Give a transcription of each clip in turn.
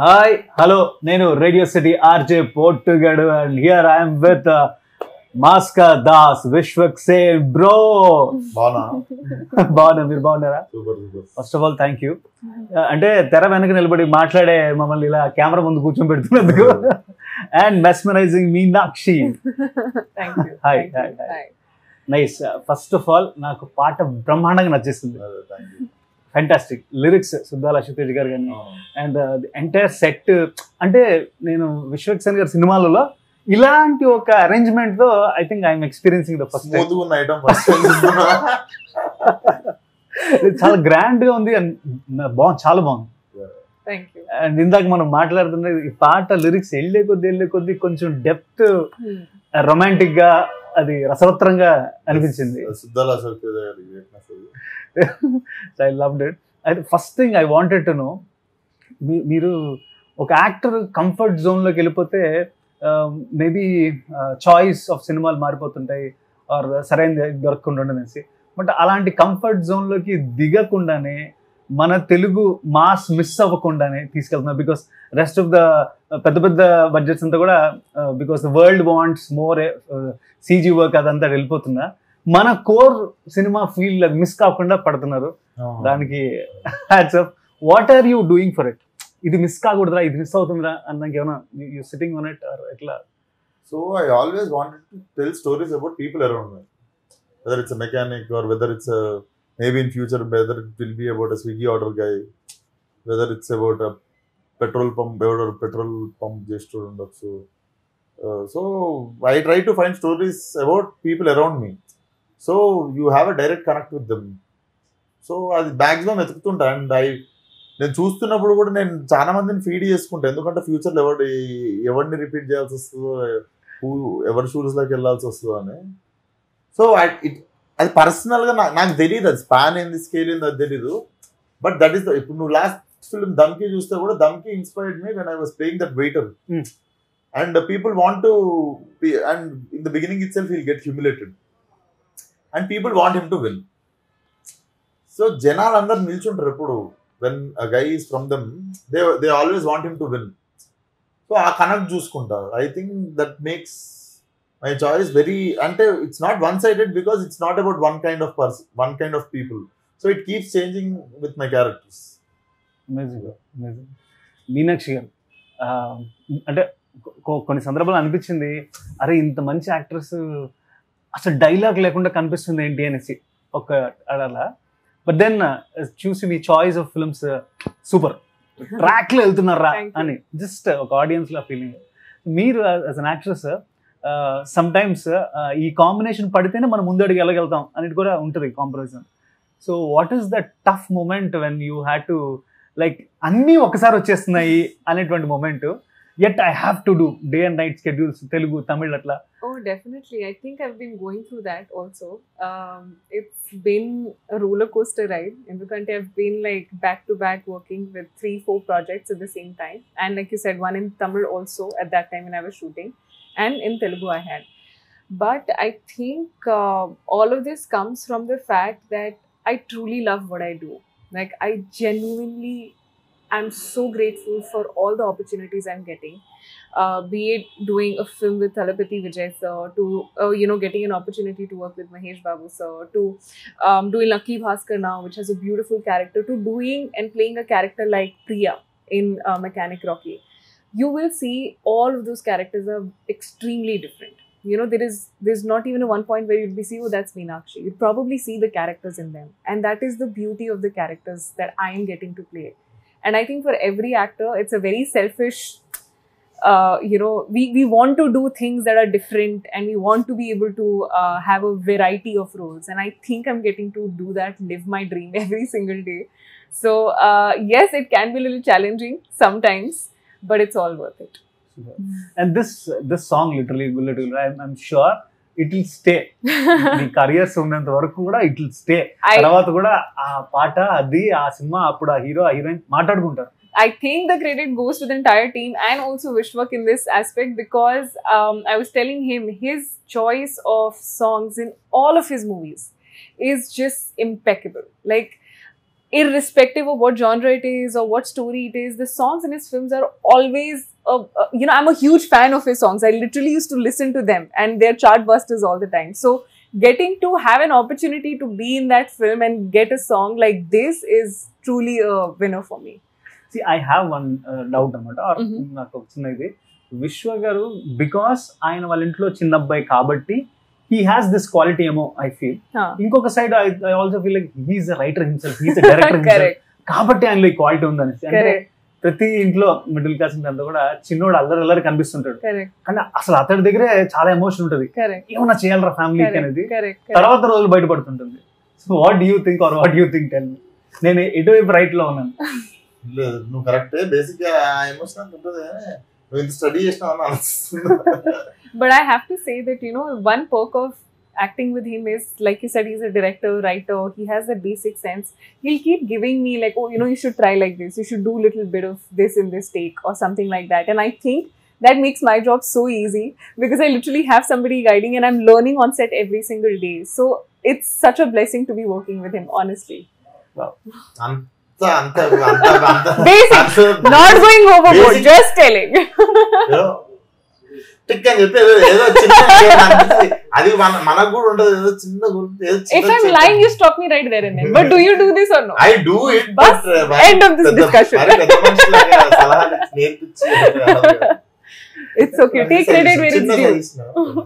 Hi hello నేను radio city RJ పోర్టుగడు and here I'm with mass Das Vishwak Sen bro. బాగున్నా, మీరు బాగున్నారా? First of all thank you. అంటే తెర వెనక నిలబడి మాట్లాడే మమ్మల్ని ఇలా కెమెరా ముందు కూర్చొని పెడుతున్నందుకు. And mesmerising Meenakshi. Hi hi hi. Nice. First of all నాకు పాట బ్రహ్మాండంగా నచ్చేస్తుంది. ఫ్యాంటాస్టిక్ లిరిక్స్ సుద్దాల అశోక్ గారు కానీ అండ్ ఎంటైర్ సెట్. అంటే నేను విశ్వక్ సేన్ గారి సినిమాలలో ఇలాంటి ఒక అరేంజ్మెంట్ తో I think I'm experiencing the first time. చాలా గ్రాండ్ గా ఉంది అండ్ బాగుంది, చాలా బాగుంది. అండ్ ఇందాక మనం మాట్లాడుతున్న ఈ పాట లిరిక్స్ వెళ్ళే కొద్దీ కొంచెం డెప్త్, రొమాంటిక్ గా, అది రసవత్రంగా అనిపించింది. I loved it. అయితే first thing I wanted to know, మీరు ఒక యాక్టర్ కంఫర్ట్ జోన్లోకి వెళ్ళిపోతే మేబీ చాయిస్ ఆఫ్ సినిమాలు మారిపోతుంటాయి ఆర్ సరైన దొరకకుండా ఉండనేసి. బట్ అలాంటి కంఫర్ట్ జోన్లోకి దిగకుండానే మన తెలుగు మాస్ మిస్ అవ్వకుండానే తీసుకెళ్తున్నారు. బికాస్ రెస్ట్ ఆఫ్ ద పెద్ద పెద్ద బడ్జెట్స్ అంతా కూడా because the world wants more CG work అదంతా వెళ్ళిపోతున్నా మన కోర్ సినిమా ఫీల్ అది మిస్ కాకుండా పడుతున్నారు. దానికి hats off. What are you doing for it? ఇది మిస్ కాకూడదురా, ఇది మిస్ అవుతుందిరా అన్నాక ఏమైనా you sitting on it or ఎట్లా? So I always wanted to tell stories about people around me, whether it's a mechanic or whether it's a maybe in future whether it will be about a Swiggy order guy, whether it's about a petrol pump gesture and so I try to find stories about people around me, so you have a direct connect with them. So అది maximum వెతుకుతుంటా. And నేను చూస్తున్నప్పుడు కూడా నేను చాలా మందిని feed చేసుకుంటాను, ఎందుకంటే ఫ్యూచర్లో ఎవరిని రిపీట్ చేయాల్సి వస్తుందో, ఎవరి షూస్లోకి వెళ్ళాల్సి వస్తుందో అని. సో అది పర్సనల్గా నాకు తెలియదు, అది స్పాన్ ఏంది, స్కేల్ ఏంది అది తెలీదు. బట్ దట్ ఈస్ ఇప్పుడు నువ్వు లాస్ట్ ఫిల్మ్ దమ్కి చూస్తే కూడా Dhamki inspired me when I was playing that waiter. And people want to and in the beginning itself will get humiliated and people want him to win. So జనాలు అందరు నిల్చుంటారు ఎప్పుడు, when a guy is from them they always want him to win. So ఆ connect చూసుకుంటారు. I think that makes my choice very, అంటే it's not one sided because it's not about one kind of person, one kind of people. So it keeps changing with my characters. Meenakshi గారు, అంటే కొన్ని సందర్భాలు అనిపించింది, అరే ఇంత మంచి యాక్ట్రెస్ అసలు డైలాగ్ లేకుండా కనిపిస్తుంది ఏంటి అనేసి ఒక అలా. బట్ దెన్ చూసి మీ choice of films super, track లో వెళ్తున్నారా అని జస్ట్ ఒక ఆడియన్స్ లా ఫీలింగ్. మీరు as an actress sometimes ఈ కాంబినేషన్ పడితేనే మనం ముందు అడిగి వెళ్ళగలుగుతాం అనేది కూడా ఉంటుంది comparison. So what is the tough moment when you had to like అన్నీ ఒకసారి వచ్చేస్తున్నాయి అనేటువంటి moment, yet I have to do day and night schedules, Telugu, Tamil atla? Oh, definitely. I think I've been going through that also. It's been a roller coaster ride. ఎందుకంటే I've been like back to back working with 3-4 projects at the same time. And like you said, one in Tamil also at that time when I was shooting. And in Telugu I had. But I think all of this comes from the fact that I truly love what I do. Like I genuinely I'm so grateful for all the opportunities I'm getting, be it doing a film with Thalapathy Vijay sir, to getting an opportunity to work with Mahesh Babu sir, to doing Lucky Bhaskar now, which has a beautiful character, to doing and playing a character like Priya in Mechanic Rocky. You will see all of those characters are extremely different. There's not even a one point where you'd be see, oh, that's Meenakshi. You'd probably see the characters in them, and that is the beauty of the characters that I am getting to play. And I think for every actor, it's a very selfish, we want to do things that are different, and we want to be able to have a variety of roles. And I think I'm getting to do that, live my dream every single day. So yes, it can be a little challenging sometimes, but it's all worth it. And this song literally I'm sure it will stay. Me career's ఉన్నంత వరకు కూడా it will stay. తర్వాత కూడా ఆ పాట, అది ఆ cinema, అప్పుడు ఆ హీరో, ఆ హీరోయిన్ మాట్లాడుకుంటారు. I think the credit goes to the entire team and also Vishwak in this aspect, because I was telling him his choice of songs in all of his movies is just impeccable. Like irrespective of what genre it is or what story it is, the songs in his films are always, I'm a huge fan of his songs. I literally used to listen to them and they're chart busters all the time. So getting to have an opportunity to be in that film and get a song like this is truly a winner for me. See, I have one doubt అనమాట. నాకు ఒక చిన్న ఇది, విశ్వ గారు because ఆయన వాళ్ళ ఇంట్లో చిన్న అబ్బాయి కాబట్టి he has this quality ఏమో I feel. ఇంకొక side I also feel like he is a writer himself, he is a director himself. కాబట్టి ఆయనలో ఈ క్వాలిటీ ఉందని. అంటే ప్రతి ఇంట్లో మిడిల్ క్లాస్ అంతా కూడా చిన్నోడు అల్లరి కనిపిస్తుంటాడు, కానీ అసలు అతడి దగ్గరే చాలా ఎమోషన్ ఉంటుంది, ఏమన్నా చేయాలరా ఫ్యామిలీకి అనేది తర్వాత రోజులు బయటపడుతుంటుంది. So what do you think or what you think? Tell me. నేను ఎటువైపు రైట్ లో ఉన్నాను? లేదు, నువ్వు కరెక్టే. బేసిక్ గా ఎమోషన్ అంత ఉంటుంది, నువ్వు ఇంత స్టడీ చేసినావు. But I have to say that, one perk of acting with him is, like you said, he's a director, writer, he has a basic sense. He'll keep giving me like, oh, you should try like this, you should do a little bit of this in this take or something like that. And I think that makes my job so easy because I literally have somebody guiding and I'm learning on set every single day. So it's such a blessing to be working with him, honestly. Wow. Basic, not going overboard, just telling. Tick అని చెప్పి ఏదో చిన్న అది మనకు కూడా ఉండదు, ఏదో చిన్న గురించి. If I'm lying, you stop me right there and then. But do you do this or no? I do it, but end of this discussion. It's okay, take credit where it's due.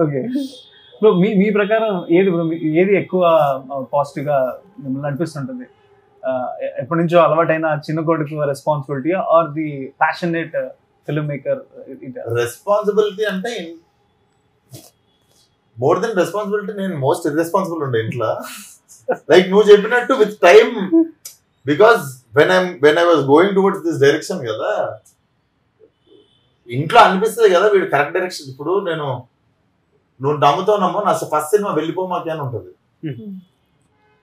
Okay. So మీ ప్రకారం ఏది ఎక్కువ positive గా మిమ్మల్ని అనిపిస్తుంటుంది? ఎప్పటి నుంచో అలవాటైన చిన్న కొడుకు responsibility or the passionate film maker? Responsibility అంటే మోర్ దెన్ రెస్పాన్సిబిలిటీ నేను మోస్ట్ ఇర్రెస్పాన్సిబుల్ ఉండే ఇంట్లో. లైక్ నువ్వు చెప్పినట్టు with time, because when I was going towards this direction కదా, ఇంట్లో అనిపిస్తుంది కదా వీడు కరెక్ట్ డైరెక్షన్. ఇప్పుడు నువ్వు నమ్ముతావు నా ఫస్ట్ సినిమా వెళ్ళిపోమాకి అని ఉంటుంది,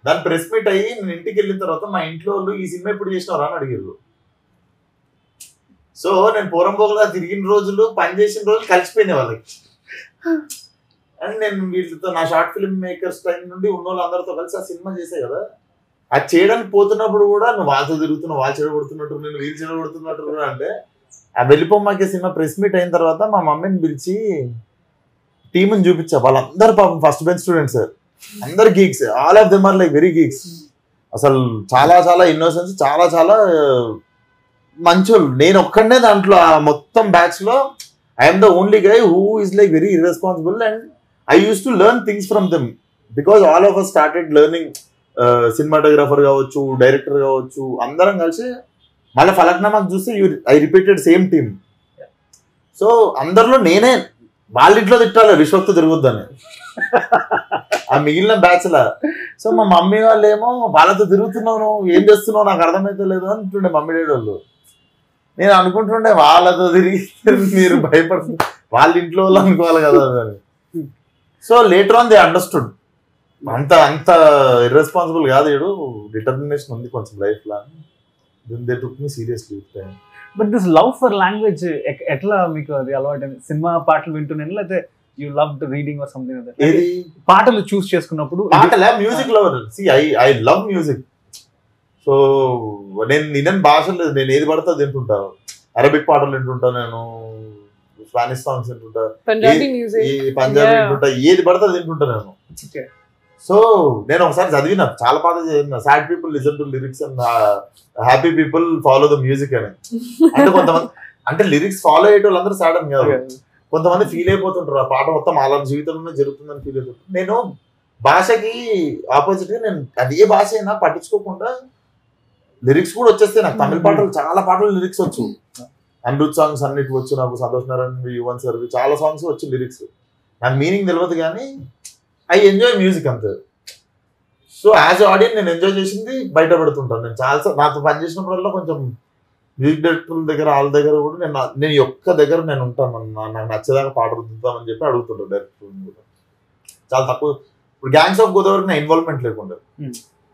దాని ప్రెస్ మీట్ అయ్యి నేను ఇంటికి వెళ్ళిన తర్వాత మా ఇంట్లో వాళ్ళు ఈ సినిమా ఎప్పుడు చేసినారా అని అడిగారు. సో నేను పోరంబోగులా తిరిగిన రోజులు, పని చేసిన రోజులు కలిసిపోయినాయి వాళ్ళకి. అండ్ నేను వీళ్ళతో నా షార్ట్ ఫిల్మ్ మేకర్స్ టైం నుండి ఉన్న వాళ్ళందరితో కలిసి ఆ సినిమా చేసాయి కదా, అది చేయడానికి పోతున్నప్పుడు కూడా నువ్వు వాళ్ళతో తిరుగుతున్నావు, వాళ్ళు చెడగొడుతున్నట్టు, నేను వీళ్ళు చెడగొడుతున్నట్టు. అంటే ఆ వెళ్ళిపోమాకే సినిమా ప్రెస్ మీట్ అయిన తర్వాత మా మమ్మీని పిలిచి టీమ్ని చూపించా. వాళ్ళందరూ పాపం ఫస్ట్ బెంచ్ స్టూడెంట్స్, అందరు geeks, all of them are like very geeks. అసలు చాలా చాలా ఇన్నోసెన్స్, చాలా చాలా మంచోళ్ళు. నేను ఒక్కడనే దాంట్లో ఆ మొత్తం బ్యాచ్ లో I'm the only guy who is like very irresponsible. And I use to learn things from them because all of us started learning. Cinematographer కావచ్చు, డైరెక్టర్ కావచ్చు, అందరం కలిసి మళ్ళీ ఫలక్నామాకు చూస్తే I repeated same team. So అందరిలో నేనే వాళ్ళింట్లో తిట్టాలి విశ్వక్తో తిరగొద్దని ఆ మిగిలిన బ్యాచ్ లా. సో మా మమ్మీ వాళ్ళు ఏమో వాళ్ళతో తిరుగుతున్నావు, ఏం చేస్తున్నావు నాకు అర్థమైతే లేదు అంటుండే మమ్మీ డాడీ వాళ్ళు. నేను అనుకుంటుండే వాళ్ళతో తిరిగి మీరు భయపడుతుంది, వాళ్ళ ఇంట్లో వాళ్ళు అనుకోవాలి కదా అని. So later on they understood అంత ఇర్రెస్పాన్సిబుల్ కాదు, ఏడు డిటర్మినేషన్ ఉంది కొంచెం లైఫ్ లా. Then they took me seriously. But this love for language ఎట్లా మీకు అది అలవాటు? సినిమా పాటలు వింటున్నాను, లేకపోతే you love reading or something like that? పాటలు చూస్ చేసుకున్నప్పుడు music lover. See I love music. So నేను వినని భాష లేదు, నేను ఏది పడితే అది వింటుంటా. అరబిక్ పాటలు వింటుంటా, నేను స్పానిష్ సాంగ్స్ వింటుంటా, పంజాబీ వింటుంటా, ఏది పడితే అది వింటుంటా నేను. సో నేను ఒకసారి చదివిన, చాలా పాత చదివిన, sad people listen to lyrics and happy people follow the music అని. అంటే కొంతమంది అంటే లిరిక్స్ ఫాలో అయ్యే వాళ్ళందరూ సాడ్ అని కాదు, కొంతమంది ఫీల్ అయిపోతుంటారు ఆ పాట మొత్తం అలా జీవితంలోనే జరుగుతుందని ఫీల్ అయిపోతుంది. నేను భాషకి ఆపోజిట్ గా నేను అదే భాష అయినా పట్టించుకోకుండా లిరిక్స్ కూడా వచ్చేస్తాయి నాకు. తమిళ పాటలు చాలా పాటలు లిరిక్స్ వచ్చు, అనిరుద్ సాంగ్స్ అన్నిటి వచ్చు నాకు, సంతోష్ నారాయణ, యువన్ సర్వి చాలా సాంగ్స్ వచ్చు లిరిక్స్. నాకు మీనింగ్ తెలియదు కానీ ఐ ఎంజాయ్ మ్యూజిక్ అంతే. సో యాజ్ ఆడియన్స్ నేను ఎంజాయ్ చేసింది బయట పెడుతుంటాను. నేను చాలా నాతో పనిచేసినప్పుడల్లా కొంచెం మ్యూజిక్ డైరెక్టర్ల దగ్గర వాళ్ళ దగ్గర కూడా నేను ఒక్క దగ్గర నేను ఉంటాను, నాకు నచ్చేదాకా పాట రుద్దుతామని చెప్పి అడుగుతుంటాను డైరెక్టర్. చాలా తక్కువ. ఇప్పుడు గ్యాంగ్స్ ఆఫ్ గోదావరికి నా ఇన్వాల్వ్మెంట్ లేకుండా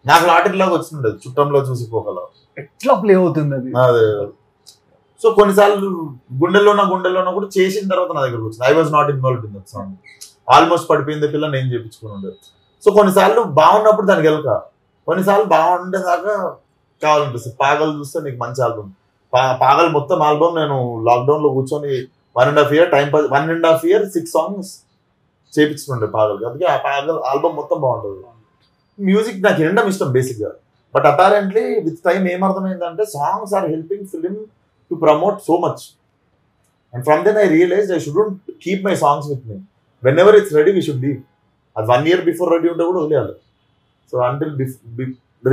నాకు లాటరీ లాగా వచ్చిండేది, చుట్టంలో చూసిపోగల ఎట్లా ప్లే అవుతుంది అది. అదే. సో కొన్నిసార్లు గుండెల్లోనా కూడా చేసిన తర్వాత నా దగ్గరకు వచ్చింది. I was not involved in that song. Almost పడిపోయింది పిల్ల నేను చేయించుకుని ఉండేది. సో కొన్నిసార్లు బాగున్నప్పుడు దానికి వెళ్ళక కొన్నిసార్లు బాగుండేదాకా కావాలనిపిస్తుంది. పాగల్ చూస్తే నీకు మంచి ఆల్బమ్, పాగల్ మొత్తం ఆల్బమ్ నేను లాక్డౌన్ లో కూర్చొని 1.5 year టైం 1.5 year 6 songs చేపించుకుంటే పాగల్. అందుకే ఆ పాగల్ ఆల్బమ్ మొత్తం బాగుంటుంది. మ్యూజిక్ నాకు వినడం ఇష్టం బేసిక్ గా. బట్ అపారెంట్లీ విత్ టైం ఏమర్థమైందంటే songs are helping film to promote so much. And from then I realise I shouldn't keep my songs with me. Whenever it's ready we should leave. అది 1 year before ready ఉంటే కూడా వదిలేయాలి. So until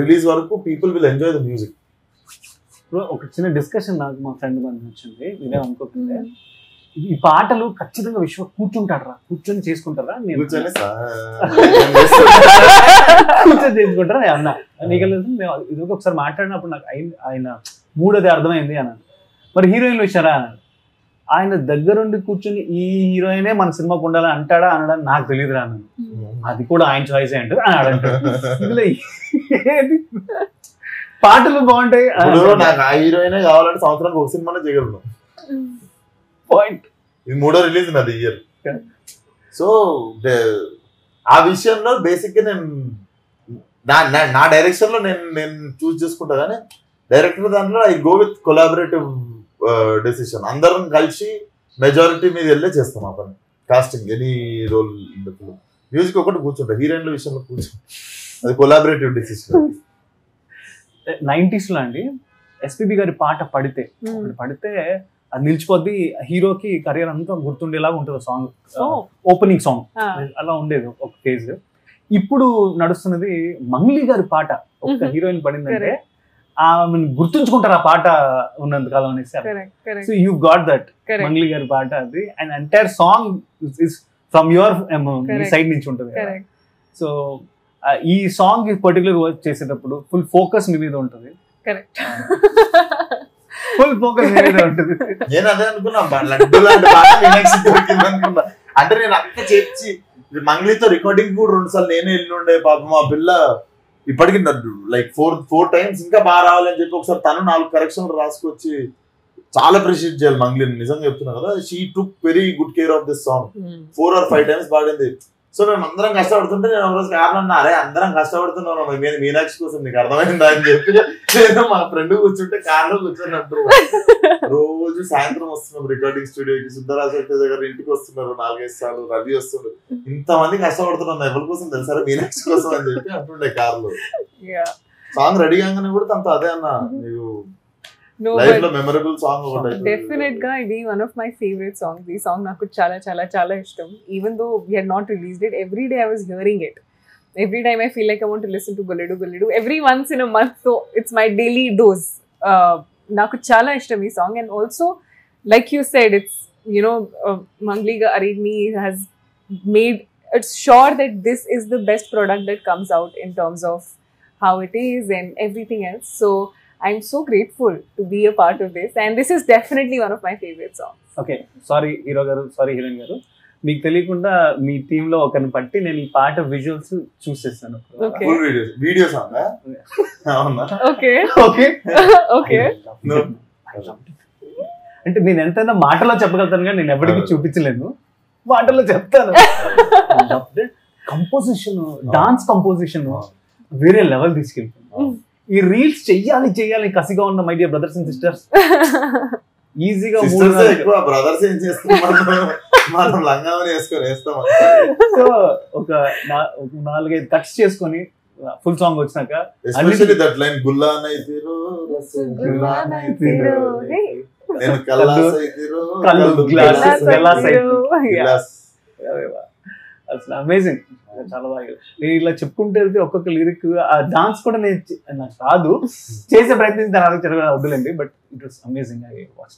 release వరకు people will enjoy the music. ఒక చిన్న discussion నాకు మా friend మంది వచ్చింది, ఇదే అనుకోకుండా ఈ పాటలు ఖచ్చితంగా కూర్చుంటారా, కూర్చొని చేసుకుంటారా, కూర్చొని చేసుకుంటారా అన్న. నీకు ఇది ఒకసారి మాట్లాడినప్పుడు నాకు ఆయన మూడోది అర్థమైంది అన్నాను. మరి హీరోయిన్లు వచ్చారా అన్నాడు. ఆయన దగ్గరుండి కూర్చొని ఈ హీరోయినే మన సినిమాకు ఉండాలని అంటాడా అనడానికి నాకు తెలియదు అన్నాను. అది కూడా ఆయన చాయిస్ ఏంటో అని అంటాడు. ఇందులో పాటలు బాగుంటాయి. నాకు ఆ హీరోయినే కావాలంటే సంవత్సరానికి ఒక సినిమానే చేయగలను. పాయింట్. ఇది 3వ రిలీజ్ నాది ఇయర్. సో ఆ విషయంలో బేసిక్ గా నేను నా డైరెక్షన్ లో నేను చూస్ చేసుకుంటా. కానీ డైరెక్టర్ దాంట్లో I go with collaborative decision. అందరం కలిసి మెజారిటీ మీద వెళ్ళే చేస్తాం ఆ పని. Casting any role. మ్యూజిక్ ఒకటి కూర్చుంటా, హీరోయిన్ల విషయంలో కూర్చుంటా. అది కొలాబరేటివ్ డెసిషన్. 90s లో అండి ఎస్పీబీ గారి పాట పడితే అది నిలిచిపోద్ది. హీరోకి కెరియర్ అంతా గుర్తుండేలాగా ఉంటుంది సాంగ్, ఓపెనింగ్ సాంగ్ అలా ఉండేది ఒక ఫేజ్. ఇప్పుడు నడుస్తున్నది మంగ్లీ గారి పాట. ఒక హీరోయిన్ పడిందంటే ఆమెను గుర్తుంచుకుంటారు ఆ పాట ఉన్నంత కాలం అనేసి. So you got that Mangli గారి పాట అది. And entire song is from your side నుంచి ఉంటుంది. సో ఈ సాంగ్ పర్టికులర్ వర్క్ చేసేటప్పుడు ఫుల్ ఫోకస్ మీ మీద ఉంటుంది. ఫుల్ ఫోకస్ మీ మీద ఉంటుంది. నేను అదే అనుకున్నా, లడ్డు లాంటి పాట అనుకున్నా. అంటే నేను అంత చేర్చి మంగ్లీతో రికార్డింగ్ కూడా 2 సార్లు నేనే వెళ్ళి ఉండే. పాపం మా పిల్ల ఇప్పటికి లైక్ 4 times ఇంకా బాగా రావాలని చెప్పి ఒకసారి తను 4 కరెక్షన్లు రాసుకొచ్చి చాలా అప్రిషియేట్ చేయాలి మంగ్లీని. నిజంగా చెప్తున్నా కదా, she took very good care of this song. 4 or 5 times పాడింది. సో మేము అందరం కష్టపడుతుంటే నేను ఒక రోజు కారణం అరే అందరం కష్టపడుతున్నాం మీనాక్షి కోసం, నీకు అర్థమైందా అని చెప్పి నేను మా ఫ్రెండ్ కూర్చుంటే కార్లో కూర్చొని అంటున్నాం. రోజు సాయంత్రం వస్తున్నాం రికార్డింగ్ స్టూడియోకి. సుందరాజు దగ్గర ఇంటికి వస్తున్నారు 4-5 సార్లు. రవి వస్తున్నారు. ఇంతమంది కష్టపడుతున్నాం ఎవరి కోసం తెలుసా, మీనాక్షి కోసం అని చెప్పి అంటుండే కార్లో. సాంగ్ రెడీ కాగానే కూడా తనతో అదే అన్న, నీకు లైఫ్ లో మెమరబుల్ సాంగ్ ఒకటి. డెఫినెట్ గా ఇది one of my favourite songs. ఈ సాంగ్ నాకు చాలా చాలా చాలా ఇష్టం. Even though we had not released it, every day I was hearing it. Every time I feel like I want to listen to Golledu Golledu every once in a month. So it's my daily dose. నాకు చాలా ఇష్టం ఈ song. And also like you said, it's Mangli Aridni has made it sure that this is the best product that comes out in terms of how it is and everything else. So I'm so grateful to be a part of this, and this is definitely one of my favorite songs. Okay, sorry hero garu, sorry heroine garu, మీకు తెలియకుండా మీ team లో ఒకరిని పట్టి నేను ఈ పాట visuals చూసేస్తాను. Full video song. అవునా? Okay okay okay. అంటే నేను ఎంతైనా మాటలో చెప్పగలుగుతాను కానీ నేను ఎవరికి చూపించలేను, మాటలో చెప్తాను. కంపోజిషన్, డాన్స్ కంపోజిషన్ వేరే లెవెల్ తీసుకెళ్తాను. ఈ రీల్స్ చెయ్యాలి కసిగా ఉన్న my dear brothers and sisters. ఈజీగా బ్రదర్స్ ఏం చేస్తున్నారు, మనం లంగావని వేసుకొని వేస్తాం. సో ఒక 4-5 కట్స్ చేసుకొని ఫుల్ సాంగ్ వచ్చినాక ఎస్పెషల్లీ దట్ లైన్ గుల్లానైతిరో నేను కల్లాసైతిరో గ్లాస్ అసలు అమేజింగ్. చాలా బాగా నేను ఇలా చెప్పుకుంటే ఒక్కొక్క లిరిక్ ఆ డాన్స్ కూడా నాకు రాదు, చేసే ప్రయత్నించి దాని వద్దులేండి. But it was amazing. I watch